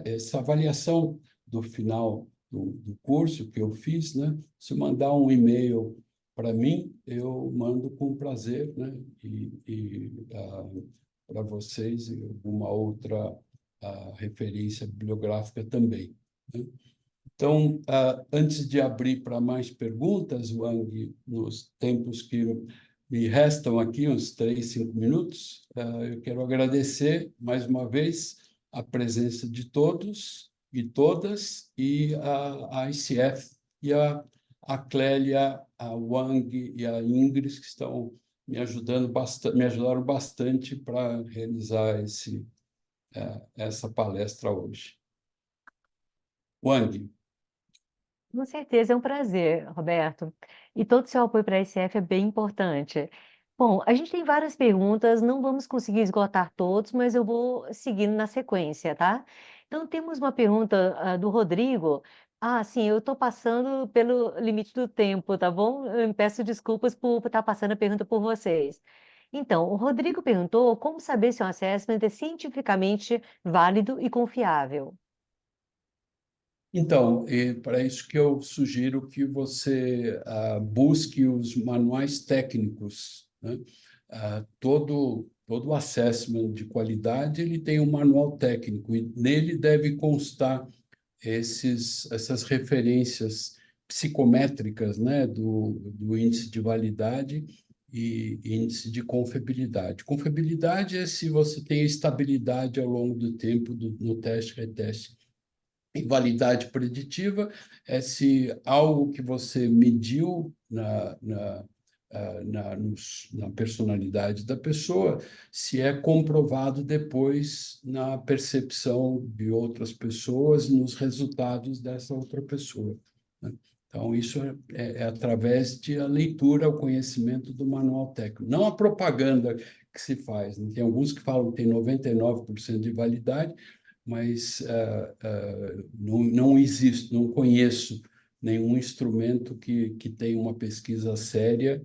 essa avaliação do final do curso que eu fiz, né? Se mandar um e-mail para mim, eu mando com prazer, né? Para vocês e alguma outra referência bibliográfica também, né? Então, antes de abrir para mais perguntas, Wang, nos tempos que Me restam aqui uns 3, 5 minutos. Eu quero agradecer mais uma vez a presença de todos e todas, e a ICF, e a Clélia, a Wang e a Ingrid, que estão me ajudando bastante, me ajudaram bastante para realizar essa palestra hoje. Wang. Com certeza, é um prazer, Roberto. E todo o seu apoio para a ICF é bem importante. Bom, a gente tem várias perguntas, não vamos conseguir esgotar todos, mas eu vou seguindo na sequência, tá? Então, temos uma pergunta do Rodrigo. Ah, sim, eu estou passando pelo limite do tempo, tá bom? Eu peço desculpas por estar passando a pergunta por vocês. Então, o Rodrigo perguntou como saber se um assessment é cientificamente válido e confiável. Então, para isso que eu sugiro que você busque os manuais técnicos, né? Todo assessment de qualidade ele tem um manual técnico e nele deve constar essas referências psicométricas, né, do índice de validade e índice de confiabilidade. Confiabilidade é se você tem estabilidade ao longo do tempo no teste-reteste. E validade preditiva é se algo que você mediu na personalidade da pessoa, se é comprovado depois na percepção de outras pessoas, nos resultados dessa outra pessoa, né? Então, isso é através de a leitura, o conhecimento do manual técnico, não a propaganda que se faz, né? Tem alguns que falam que tem 99% de validade, mas não existe, não conheço nenhum instrumento que tenha uma pesquisa séria,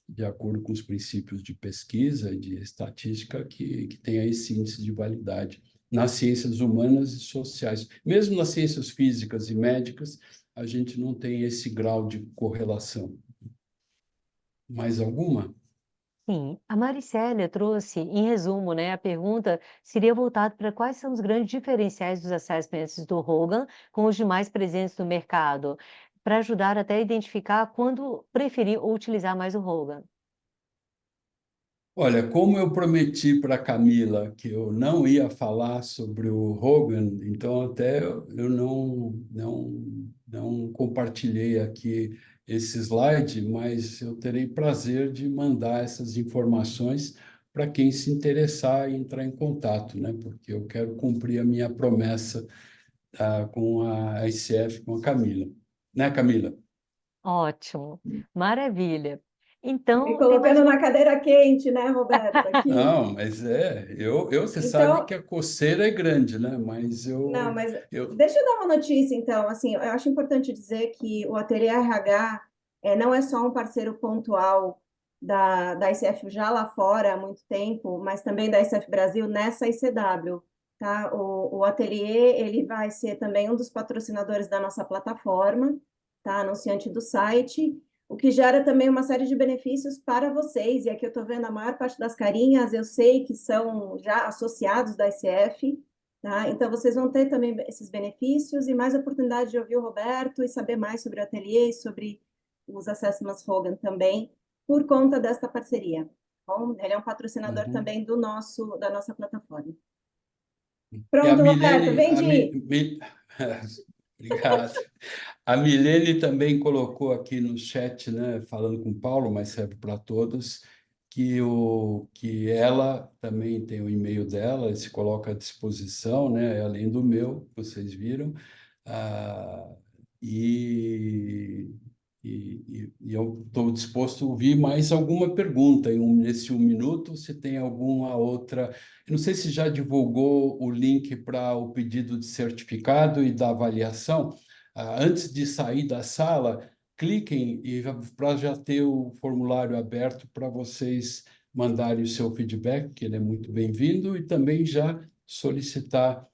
de acordo com os princípios de pesquisa e de estatística, que tenha esse índice de validade nas ciências humanas e sociais. Mesmo nas ciências físicas e médicas, a gente não tem esse grau de correlação. Mais alguma? Sim, a Maricélia trouxe, em resumo, né, a pergunta seria voltada para quais são os grandes diferenciais dos assessments do Hogan com os demais presentes no mercado, para ajudar até a identificar quando preferir ou utilizar mais o Hogan. Olha, como eu prometi para a Camila que eu não ia falar sobre o Hogan, então até eu não compartilhei aqui esse slide, mas eu terei prazer de mandar essas informações para quem se interessar e entrar em contato, né? Porque eu quero cumprir a minha promessa, com a ICF, com a Camila. Né, Camila? Ótimo, maravilha. Me Então, tem mais colocando uma. na cadeira quente, né, Roberto, aqui. Não, mas você sabe que Então, a coceira é grande, né? Mas não, mas eu, deixa eu dar uma notícia, então. Assim, eu acho importante dizer que o Ateliê RH não é só um parceiro pontual da ICF já lá fora há muito tempo, mas também da ICF Brasil nessa ICW, tá? O Ateliê, ele vai ser também um dos patrocinadores da nossa plataforma, tá? Anunciante do site, o que gera também uma série de benefícios para vocês. E aqui eu estou vendo a maior parte das carinhas, eu sei que são já associados da ICF, tá? Então, vocês vão ter também esses benefícios e mais oportunidade de ouvir o Roberto e saber mais sobre o ateliê e sobre os Assessments Hogan também, por conta desta parceria. Bom, ele é um patrocinador Uhum. também da nossa plataforma. E a Pronto, Roberto, Milene, vem de... obrigado. A Milene também colocou aqui no chat, né, falando com o Paulo, mas serve para todos, que ela também tem o e-mail dela, se coloca à disposição, né, além do meu, vocês viram, ah, e, e eu estou disposto a ouvir mais alguma pergunta nesse 1 minuto, se tem alguma outra. Eu não sei se já divulgou o link para o pedido de certificado e da avaliação. Antes de sair da sala, cliquem para já ter o formulário aberto para vocês mandarem o seu feedback, que ele é muito bem-vindo, e também já solicitar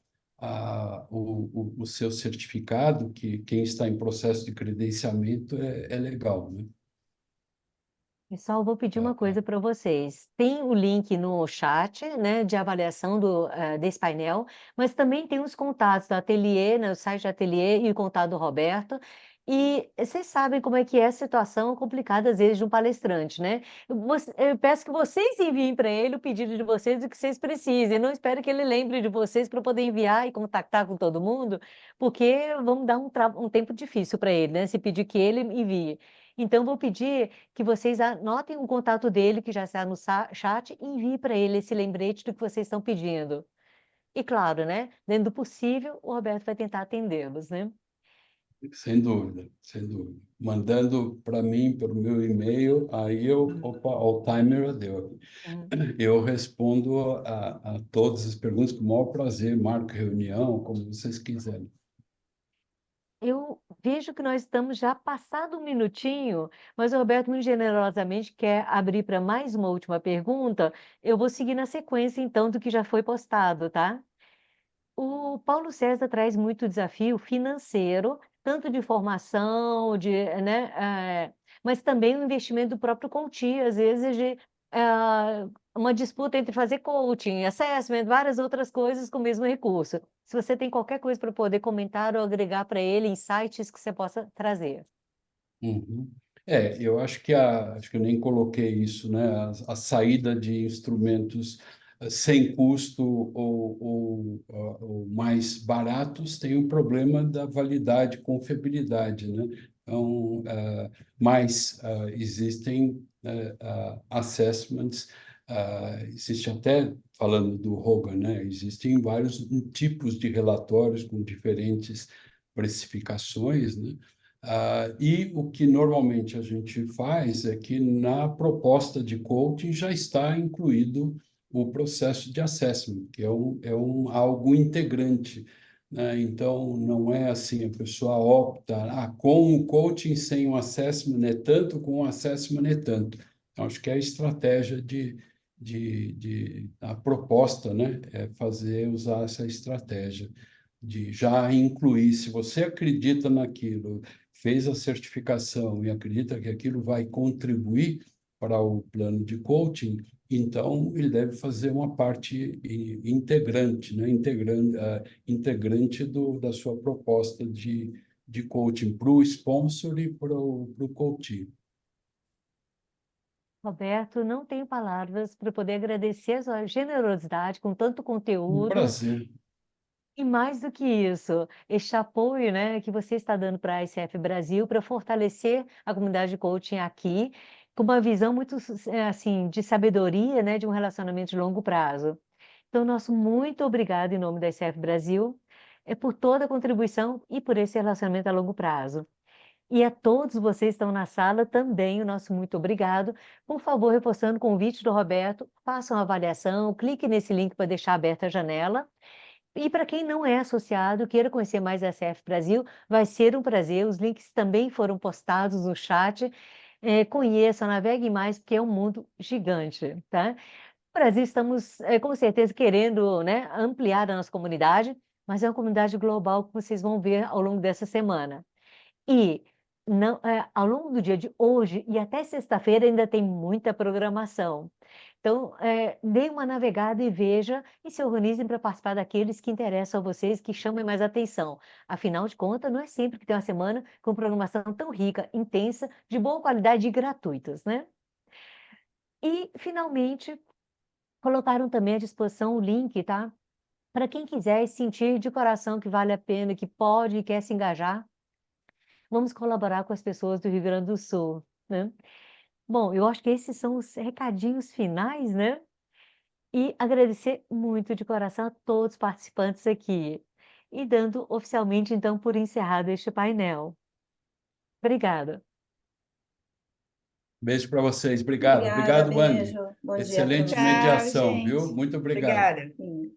o seu certificado, que quem está em processo de credenciamento é legal, né? Pessoal, vou pedir uma Ah, ah. coisa para vocês. Tem o link no chat, né, de avaliação desse painel, mas também tem os contatos do ateliê, né, o site do ateliê e o contato do Roberto. E vocês sabem como é que é a situação complicada, às vezes, de um palestrante, né? Eu peço que vocês enviem para ele o pedido de vocês, o que vocês precisem. Não espero que ele lembre de vocês para poder enviar e contactar com todo mundo, porque vamos dar um tempo difícil para ele, né? Se pedir que ele envie. Então, vou pedir que vocês anotem o contato dele, que já está no chat, e envie para ele esse lembrete do que vocês estão pedindo. E claro, né? Dentro do possível, o Roberto vai tentar atendê-los, né? Sem dúvida, sem dúvida. Mandando para mim, pelo meu e-mail, aí opa, o timer deu. Hum. Eu respondo a todas as perguntas com o maior prazer, marco reunião, como vocês quiserem. Eu vejo que nós estamos já passado um minutinho, mas o Roberto muito generosamente quer abrir para mais uma última pergunta. Eu vou seguir na sequência, então, do que já foi postado, tá? O Paulo César traz muito desafio financeiro, tanto de formação, né, mas também o investimento do próprio coach, às vezes uma disputa entre fazer coaching, assessment, várias outras coisas com o mesmo recurso. Se você tem qualquer coisa para poder comentar ou agregar para ele, insights que você possa trazer. Uhum. Eu acho que eu nem coloquei isso, né? A saída de instrumentos sem custo ou mais baratos tem o problema da validade, confiabilidade, né? Então, existem assessments, existe até, falando do Hogan, né? Existem vários tipos de relatórios com diferentes precificações, né? E o que normalmente a gente faz é que na proposta de coaching já está incluído o processo de assessment, que é algo integrante, né? Então, não é assim, a pessoa opta, com o coaching sem o assessment é tanto, com o assessment é tanto. Então, acho que é a estratégia a proposta, né? É usar essa estratégia de já incluir, se você acredita naquilo, fez a certificação e acredita que aquilo vai contribuir para o plano de coaching, então ele deve fazer uma parte integrante, né? Integrante da sua proposta de coaching para o sponsor e para o coaching. Roberto, não tenho palavras para poder agradecer a sua generosidade com tanto Um conteúdo. prazer. E mais do que isso, este apoio, né, que você está dando para a ICF Brasil para fortalecer a comunidade de coaching aqui, com uma visão muito assim de sabedoria, né, de um relacionamento de longo prazo. Então, nosso muito obrigado em nome da ICF Brasil, por toda a contribuição e por esse relacionamento a longo prazo. E a todos vocês que estão na sala também o nosso muito obrigado. Por favor, reforçando o convite do Roberto, façam uma avaliação, clique nesse link para deixar aberta a janela. E para quem não é associado, queira conhecer mais a SF Brasil, vai ser um prazer. Os links também foram postados no chat. Conheça, navegue mais, porque é um mundo gigante, tá? No Brasil, estamos com certeza querendo, né, ampliar a nossa comunidade, mas é uma comunidade global que vocês vão ver ao longo dessa semana. E ao longo do dia de hoje e até sexta-feira ainda tem muita programação. Então, dê uma navegada e veja e se organizem para participar daqueles que interessam a vocês, que chamem mais atenção. Afinal de contas, não é sempre que tem uma semana com programação tão rica, intensa, de boa qualidade e gratuitas, né? E, finalmente, colocaram também à disposição o link, tá? Para quem quiser sentir de coração que vale a pena, que pode e quer se engajar, vamos colaborar com as pessoas do Rio Grande do Sul, né? Bom, eu acho que esses são os recadinhos finais, né? E agradecer muito de coração a todos os participantes aqui. E dando oficialmente, então, por encerrado este painel. Obrigada. Beijo para vocês. Obrigado. Obrigada, Obrigado, Andy. beijo. Bom dia a Excelente todos. Tchau, mediação, viu? gente. Muito obrigado. Obrigada. Sim.